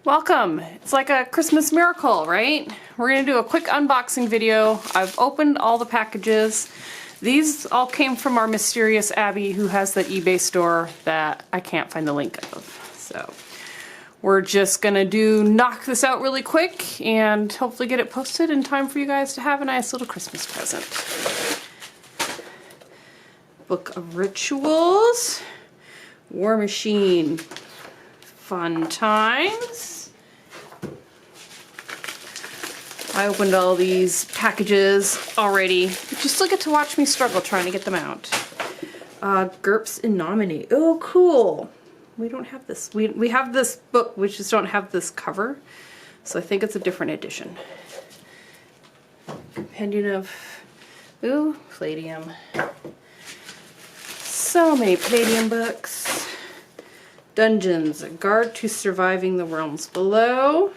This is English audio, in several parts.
Welcome! It's like a Christmas miracle, right? We're gonna do a quick unboxing video. I've opened all the packages. These all came from our mysterious Abby who has that eBay store that I can't find the link of. So we're just gonna knock this out really quick and hopefully get it posted in time for you guys to have a nice little Christmas present. Book of Rituals, War Machine, Fun Times. I opened all these packages already, but you still get to watch me struggle trying to get them out. GURPS and Nominee. Oh, cool. We don't have this. We have this book, we just don't have this cover. So I think it's a different edition. Compendium of, ooh, Palladium. So many Palladium books. Dungeons, A Guide to Surviving the Realms Below.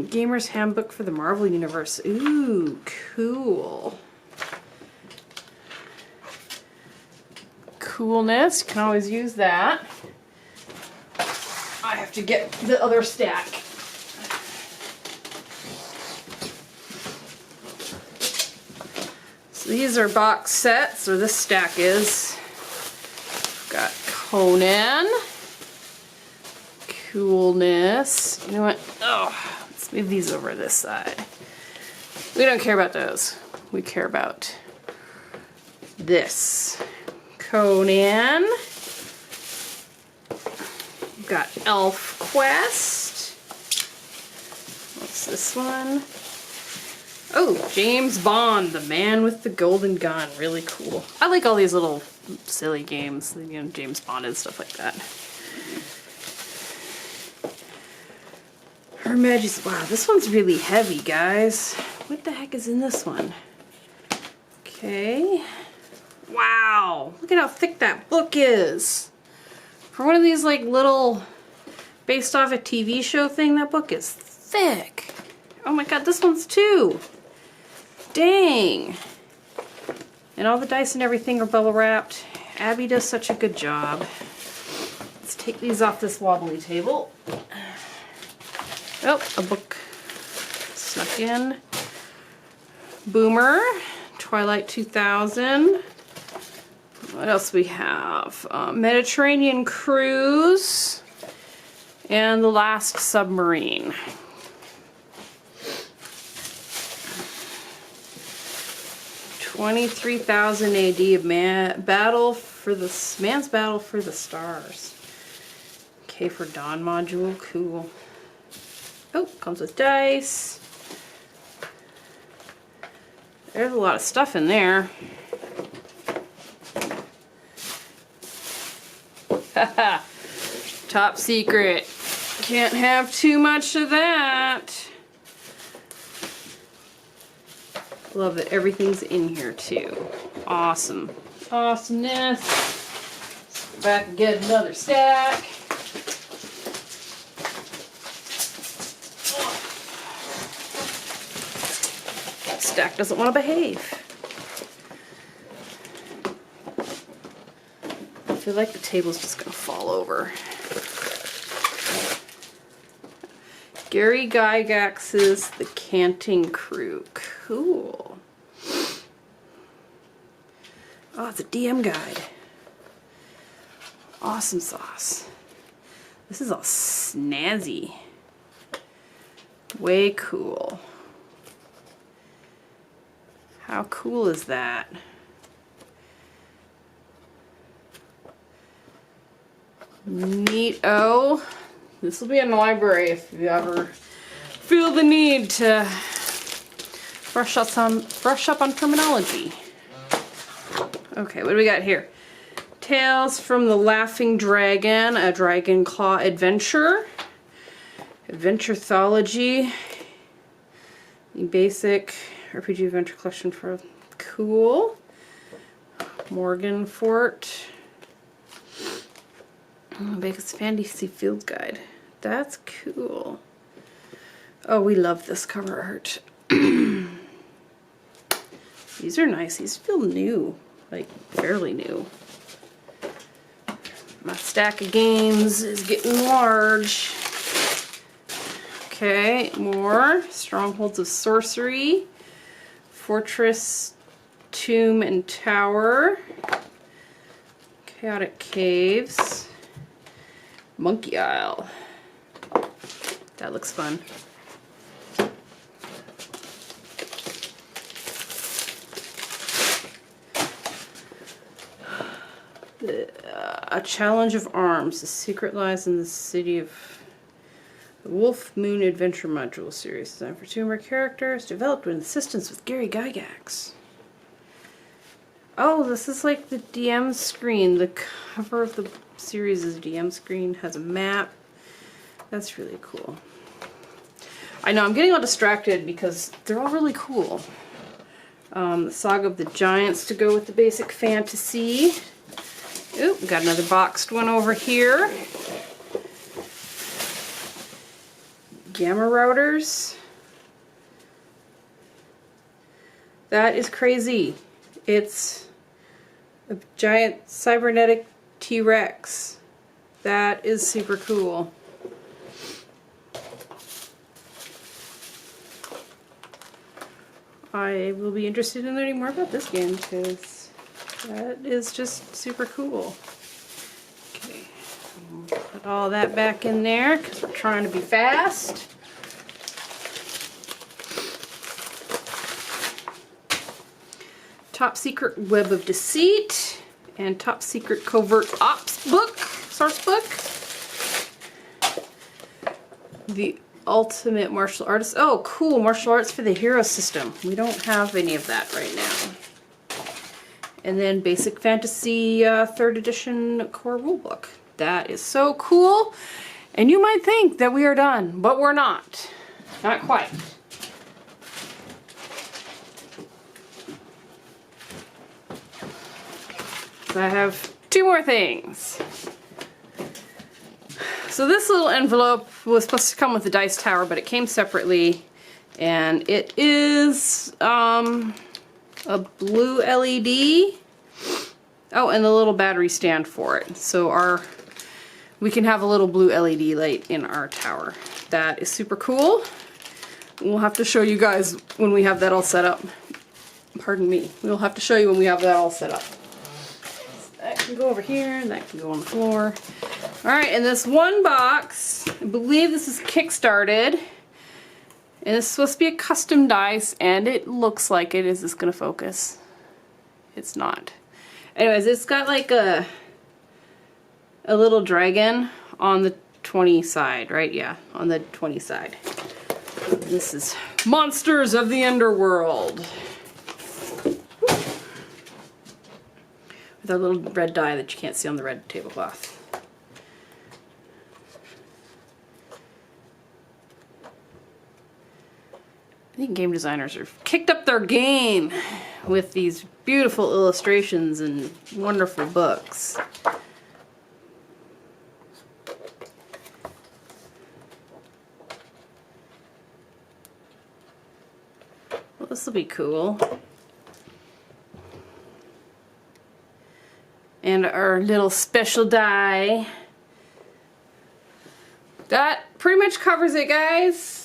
Gamer's Handbook for the Marvel Universe. Ooh, cool. Coolness, can always use that. I have to get the other stack. So these are box sets, or this stack is. Got Conan. Coolness. You know what? Oh, let's move these over this side. We don't care about those. We care about this. Conan. We've got Elfquest. What's this one? Oh, James Bond, the man with the golden gun. Really cool. I like all these little silly games, you know, James Bond and stuff like that. Her Majesty. Wow, this one's really heavy, guys. What the heck is in this one? Okay. Wow, look at how thick that book is. For one of these like little based off a TV show thing, that book is thick. Oh my god, this one's too. Dang. And all the dice and everything are bubble wrapped. Abby does such a good job. Let's take these off this wobbly table. Oh, a book snuck in. Boomer, Twilight 2000. What else we have? Mediterranean Cruise and The Last Submarine. $23,000 AD, man's battle for the stars. Okay, for Dawn module, cool. Oh, comes with dice. There's a lot of stuff in there. Haha, top secret. Can't have too much of that. Love that everything's in here too. Awesome. Awesomeness. Let's go back and get another stack. Stack doesn't want to behave. I feel like the table's just gonna fall over. Gary Gygax's The Canting Crew. Cool. Oh, it's a Diem guide. Awesome sauce. This is all snazzy. Way cool. How cool is that? Neat-o. This will be in the library if you ever feel the need to brush up on terminology. Okay, what do we got here? Tales from the Laughing Dragon, a Dragon Claw adventure. Adventurethology. The basic RPG adventure collection for cool. Morganfort. Bacon's Fantasy Field Guide. That's cool. Oh, we love this cover art. These are nice. These feel new. Like, fairly new. My stack of games is getting large. Okay, more. Strongholds of Sorcery. Fortress, Tomb and Tower. Chaotic Caves. Monkey Isle. That looks fun. A Challenge of Arms. The secret lies in the city of the Wolf Moon Adventure Module series. Designed for tumor characters. Developed with assistance with Gary Gygax. Oh, this is like the Diem screen. The cover of the series is Diem screen. Has a map. That's really cool. I know, I'm getting all distracted because they're all really cool. The Saga of the Giants to go with the basic fantasy. Oop, got another boxed one over here. Gamma routers. That is crazy. It's a giant cybernetic T-Rex. That is super cool. I will be interested in learning more about this game because that is just super cool. Okay, we'll put all that back in there because we're trying to be fast. Top Secret Web of Deceit and Top Secret Covert Ops book, source book. The Ultimate Martial Artist. Oh, cool. Martial Arts for the Hero system. We don't have any of that right now. And then Basic Fantasy 3rd edition core rulebook. That is so cool. And you might think that we are done, but we're not. Not quite. So I have 2 more things. So this little envelope was supposed to come with the dice tower, but it came separately. And it is a blue LED. Oh, and the little battery stand for it. So we can have a little blue LED light in our tower. That is super cool. We'll have to show you guys when we have that all set up. Pardon me. We'll have to show you when we have that all set up. That can go over here, and that can go on the floor. Alright, and this one box, I believe this is kickstarted. And it's supposed to be a custom dice, and it looks like it. Is this going to focus? It's not. Anyways, it's got like a little dragon on the 20 side, right? Yeah, on the 20 side. This is Monsters of the Underworld. With our little red die that you can't see on the red tablecloth. I think game designers have kicked up their game with these beautiful illustrations and wonderful books. Well, this will be cool. And our little special die. That pretty much covers it, guys.